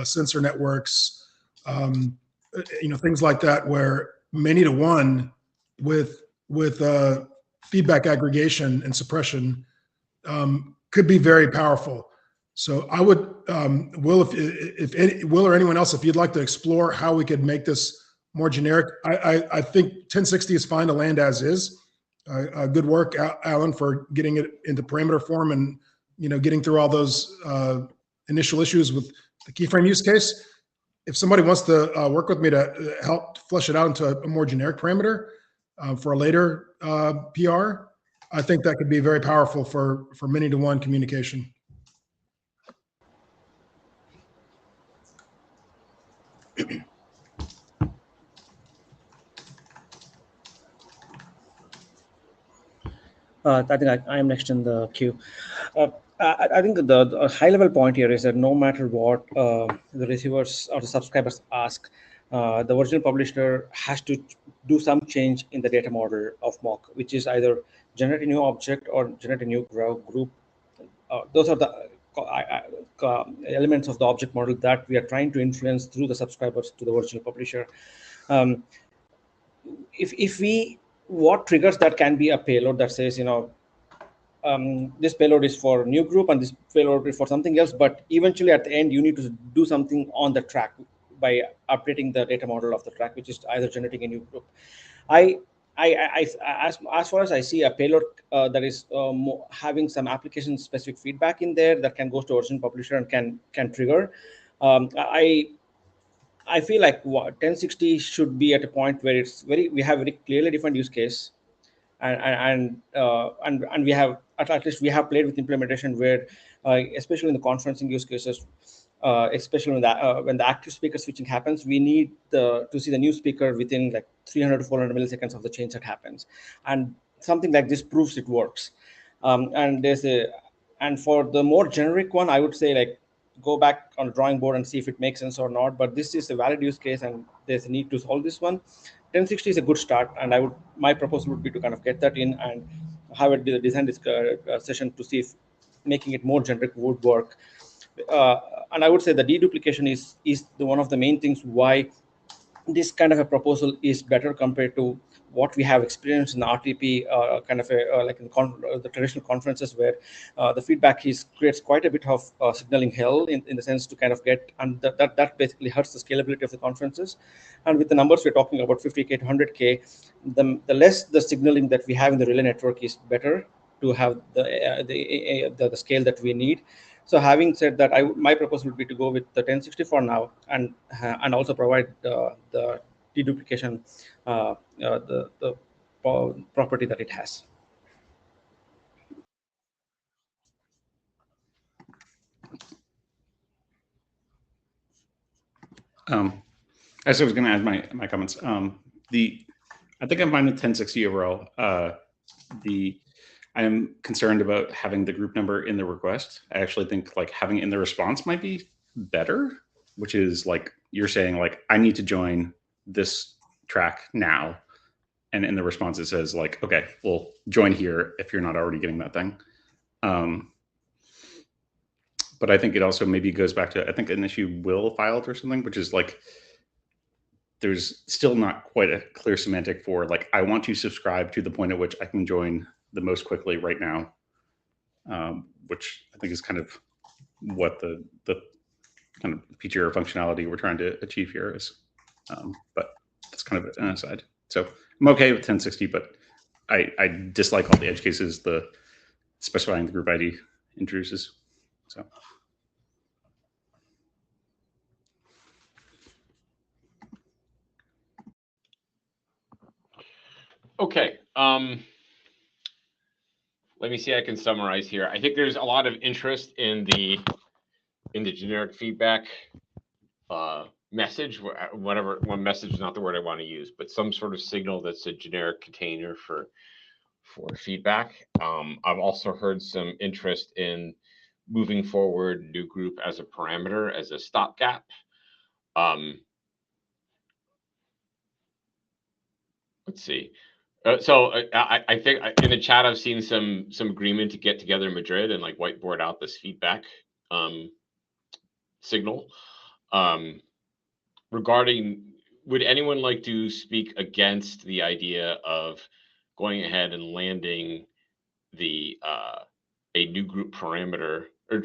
Speaker 10: sensor networks, things like that, where many-to-one with feedback aggregation and suppression could be very powerful. So I would, Will, if Will or anyone else, if you'd like to explore how we could make this more generic, I think 1060 is fine to land as is. Good work, Alan, for getting it into parameter form and getting through all those initial issues with the keyframe use case. If somebody wants to work with me to help flesh it out into a more generic parameter for a later PR, I think that could be very powerful for many-to-one communication.
Speaker 9: I think I am next in the queue. I think the high-level point here is that no matter what the receivers or the subscribers ask, the original publisher has to do some change in the data model of MOQ, which is either generate a new object or generate a new group. Those are the elements of the object model that we are trying to influence through the subscribers to the original publisher. What triggers that can be a payload that says, this payload is for new group and this payload is for something else, but eventually at the end, you need to do something on the track by updating the data model of the track, which is either generating a new group. As far as I see a payload that is having some application specific feedback in there that can go to original publisher and can trigger. I feel like 1060 should be at a point where we have very clearly defined use case, and we have at least we have played with implementation where, especially in the conferencing use cases, especially when the active speaker switching happens, we need to see the new speaker within like 300 to 400 milliseconds of the change that happens, and something like this proves it works. And for the more generic one, I would say like go back on the drawing board and see if it makes sense or not. But this is a valid use case, and there's a need to solve this one. 1060 is a good start, and my proposal would be to kind of get that in and have it be the design session to see if making it more generic would work. And I would say the deduplication is one of the main things why this kind of a proposal is better compared to what we have experienced in the RTP kind of like in the traditional conferences, where the feedback creates quite a bit of signaling hell in the sense to kind of get, and that basically hurts the scalability of the conferences. And with the numbers we're talking about, 50K to 100K, the less the signaling that we have in the relay network is better to have the scale that we need. So having said that, my proposal would be to go with the 1060 for now, and also provide the deduplication, the property that it has.
Speaker 5: I was going to add my comments. I think I'm fine with 1060 overall. I'm concerned about having the group number in the request. I actually think like having it in the response might be better, which is like you're saying like I need to join this track now, and in the response it says like, okay, well, join here if you're not already getting that thing. But I think it also maybe goes back to, I think an issue Will filed or something, which is like there's still not quite a clear semantic for like I want to subscribe to the point at which I can join the most quickly right now, which I think is kind of what the kind of feature or functionality we're trying to achieve here is. But that's kind of an aside. So I'm okay with 1060, but I dislike all the edge cases the specifying the group ID introduces. So.
Speaker 1: Okay. Let me see. I can summarize here. I think there's a lot of interest in the generic feedback message. Whatever one message is not the word I want to use, but some sort of signal that's a generic container for feedback. I've also heard some interest in moving forward new group as a parameter, as a stopgap. Let's see. So I think in the chat I've seen some agreement to get together in Madrid and like whiteboard out this feedback signal. Regarding, would anyone like to speak against the idea of going ahead and landing the a new group parameter, or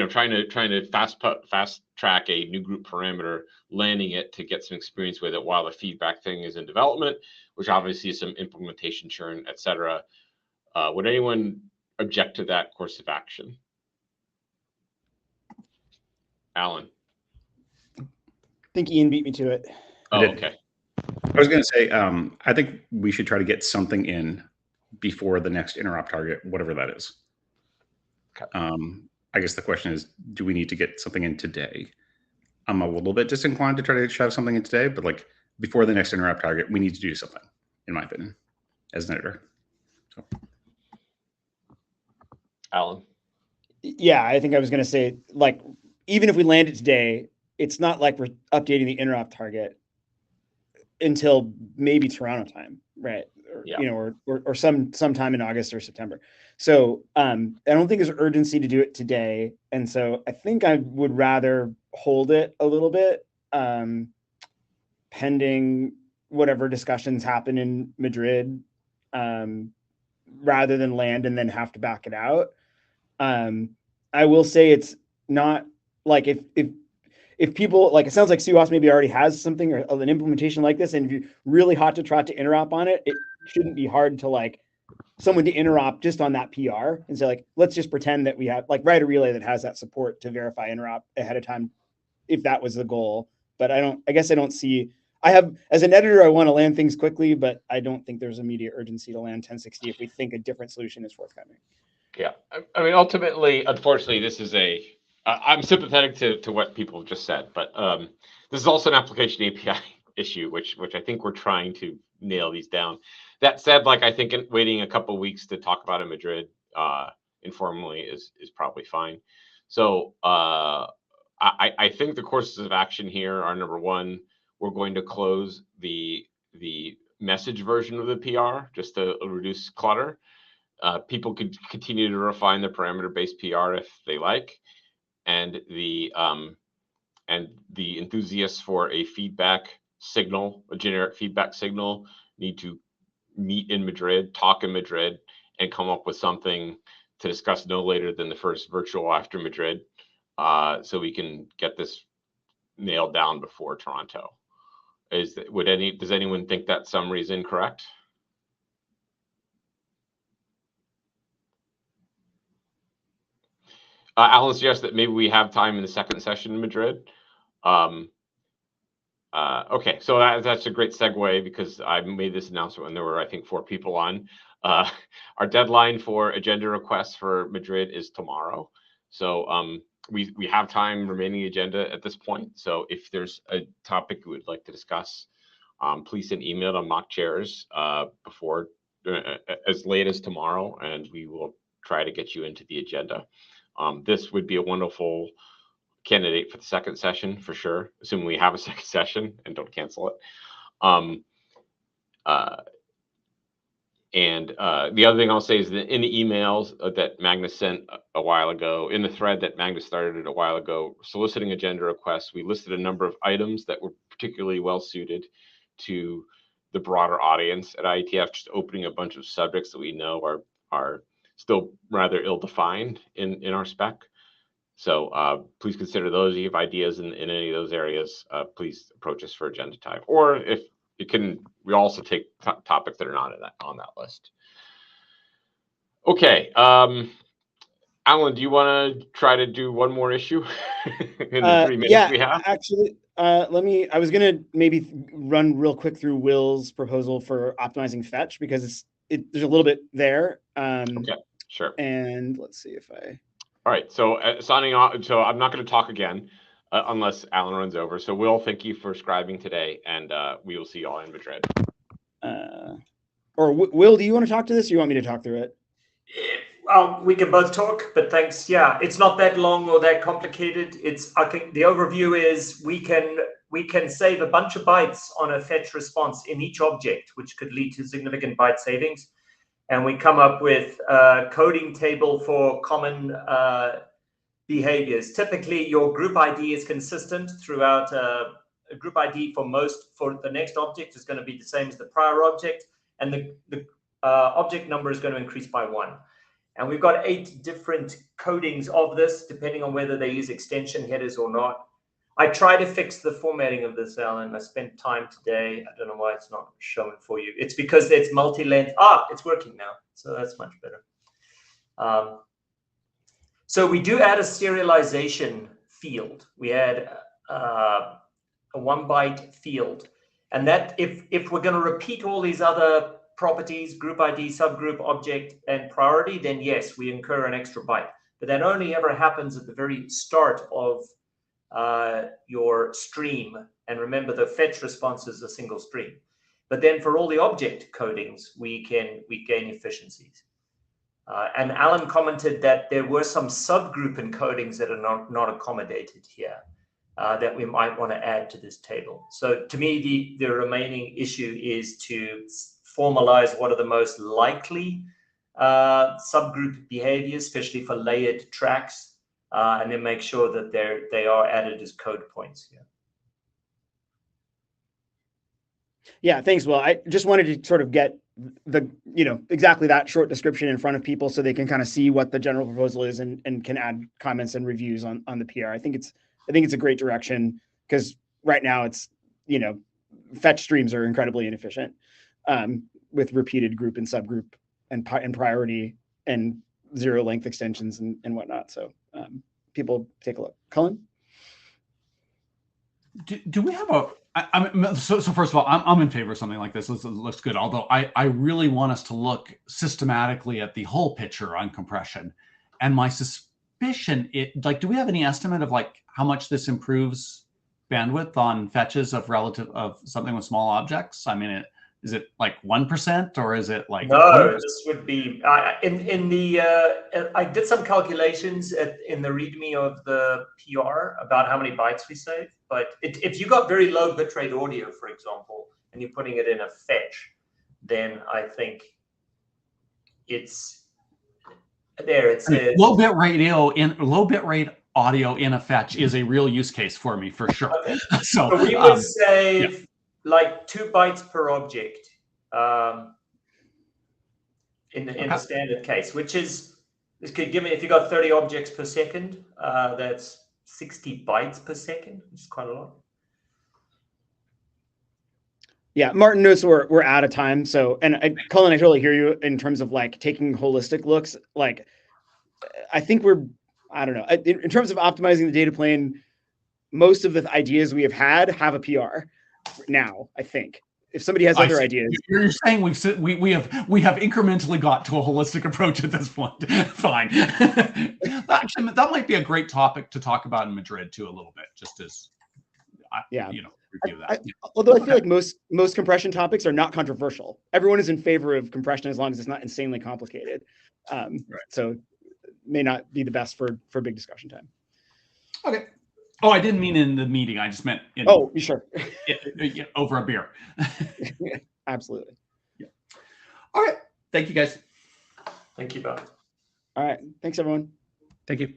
Speaker 1: trying to fast track a new group parameter, landing it to get some experience with it while the feedback thing is in development, which obviously is some implementation churn, etc. Would anyone object to that course of action? Alan?
Speaker 3: I think Ian beat me to it.
Speaker 1: Oh, okay.
Speaker 5: I was going to say, I think we should try to get something in before the next interop target, whatever that is.
Speaker 1: Okay.
Speaker 5: I guess the question is, do we need to get something in today? I'm a little bit disinclined to try to shove something in today, but like before the next interop target, we need to do something, in my opinion, as an editor. So.
Speaker 1: Alan?
Speaker 3: Yeah, I think I was going to say, like, even if we land it today, it's not like we're updating the interop target until maybe Toronto time, right? Or,
Speaker 1: yeah.
Speaker 3: Or sometime in August or September. So I don't think there's urgency to do it today, and so I think I would rather hold it a little bit, pending whatever discussions happen in Madrid, rather than land and then have to back it out. I will say it's not like if people, like, it sounds like CWAS maybe already has something or an implementation like this, and if you're really hot to trot to interop on it, it shouldn't be hard to like someone to interop just on that PR and say like, let's just pretend that we have, like, write a relay that has that support to verify interop ahead of time, if that was the goal. But I guess I don't see, as an editor, I want to land things quickly, but I don't think there's immediate urgency to land 1060 if we think a different solution is forthcoming.
Speaker 1: Yeah, I mean, ultimately, unfortunately, this is I'm sympathetic to what people have just said, but this is also an application API issue, which I think we're trying to nail these down. That said, like, I think waiting a couple of weeks to talk about in Madrid informally is probably fine. So I think the courses of action here are, number one, we're going to close the message version of the PR just to reduce clutter. People could continue to refine the parameter-based PR if they like, and the enthusiasts for a feedback signal, a generic feedback signal, need to meet in Madrid, talk in Madrid, and come up with something to discuss no later than the first virtual after Madrid, so we can get this nailed down before Toronto. Does anyone think that summary is incorrect? Alan suggests that maybe we have time in the second session in Madrid. Okay, so that's a great segue, because I made this announcement when there were, I think, 4 people on. Our deadline for agenda requests for Madrid is tomorrow. So we have time remaining agenda at this point. So if there's a topic you would like to discuss, please send email to mock chairs before as late as tomorrow, and we will try to get you into the agenda. This would be a wonderful candidate for the second session for sure, assuming we have a second session and don't cancel it. The other thing I'll say is that in the emails that Magnus sent a while ago, in the thread that Magnus started a while ago, soliciting agenda requests, we listed a number of items that were particularly well suited to the broader audience at IETF, just opening a bunch of subjects that we know are still rather ill-defined in our spec. So please consider those. If you have ideas in any of those areas, please approach us for agenda time. Or if you can, we also take topics that are not on that list. Okay, Alan, do you want to try to do one more issue in the 3 minutes we have?
Speaker 3: Actually, I was gonna maybe run real quick through Will's proposal for optimizing fetch, because there's a little bit there.
Speaker 1: Okay, sure.
Speaker 3: And let's see if I.
Speaker 1: All right, so signing off. So I'm not going to talk again unless Alan runs over. So Will, thank you for scribing today, and we will see you all in Madrid.
Speaker 3: Or Will, do you want to talk to this, or you want me to talk through it?
Speaker 4: We can both talk, but thanks. Yeah, it's not that long or that complicated. I think the overview is we can save a bunch of bytes on a fetch response in each object, which could lead to significant byte savings. And we come up with a coding table for common behaviors. Typically, your group ID is consistent throughout. A group ID for the next object is going to be the same as the prior object, and the object number is going to increase by 1. And we've got 8 different codings of this, depending on whether they use extension headers or not. I try to fix the formatting of this, Alan. I spent time today. I don't know why it's not showing for you. It's because it's multi-length. It's working now. So that's much better. So we do add a serialization field. We add a 1 byte field. And that if we're going to repeat all these other properties, group ID, subgroup, object, and priority, then yes, we incur an extra byte. But that only ever happens at the very start of your stream. And remember, the fetch response is a single stream. But then for all the object codings, we gain efficiencies. And Alan commented that there were some subgroup encodings that are not accommodated here that we might want to add to this table. So to me, the remaining issue is to formalize what are the most likely subgroup behaviors, especially for layered tracks. And then make sure that they are added as code points here.
Speaker 3: Yeah, thanks, Will. I just wanted to sort of get exactly that short description in front of people so they can kind of see what the general proposal is and can add comments and reviews on the PR. I think it's a great direction, because right now it's, fetch streams are incredibly inefficient with repeated group and subgroup and priority and 0 length extensions and whatnot. So people take a look. Cullen?
Speaker 6: Do we have so first of all, I'm in favor of something like this. This looks good. Although I really want us to look systematically at the whole picture on compression. And my suspicion, do we have any estimate of how much this improves bandwidth on fetches of something with small objects? I mean, is it 1%, or is it
Speaker 4: No,
Speaker 6: 20%?
Speaker 4: this would be in the. I did some calculations in the README of the PR about how many bytes we save. But if you got very low bitrate audio, for example, and you're putting it in a fetch, then I think it's There it says.
Speaker 6: Low bit rate audio in a fetch is a real use case for me for sure.
Speaker 4: Okay.
Speaker 6: So
Speaker 4: So we would save like 2 bytes per object in the standard case, which is, this could give me, if you got 30 objects per second, that's 60 bytes per second, which is quite a lot.
Speaker 3: Yeah, Martin knows we're out of time. So, and Colin, I totally hear you in terms of like taking holistic looks. Like, I think I don't know, in terms of optimizing the data plane, most of the ideas we have a PR now, I think. If somebody has other ideas.
Speaker 6: You're saying we have incrementally got to a holistic approach at this point. Fine. Actually, that might be a great topic to talk about in Madrid too, a little bit, just as review that.
Speaker 3: Although I feel like most compression topics are not controversial. Everyone is in favor of compression as long as it's not insanely complicated. Right. So may not be the best for big discussion time.
Speaker 6: Okay. Oh, I didn't mean in the meeting. I just meant
Speaker 3: sure.
Speaker 6: Over a beer.
Speaker 3: Absolutely.
Speaker 6: Yeah. All right. Thank you, guys.
Speaker 4: Thank you, Bob.
Speaker 3: All right. Thanks, everyone.
Speaker 5: Thank you.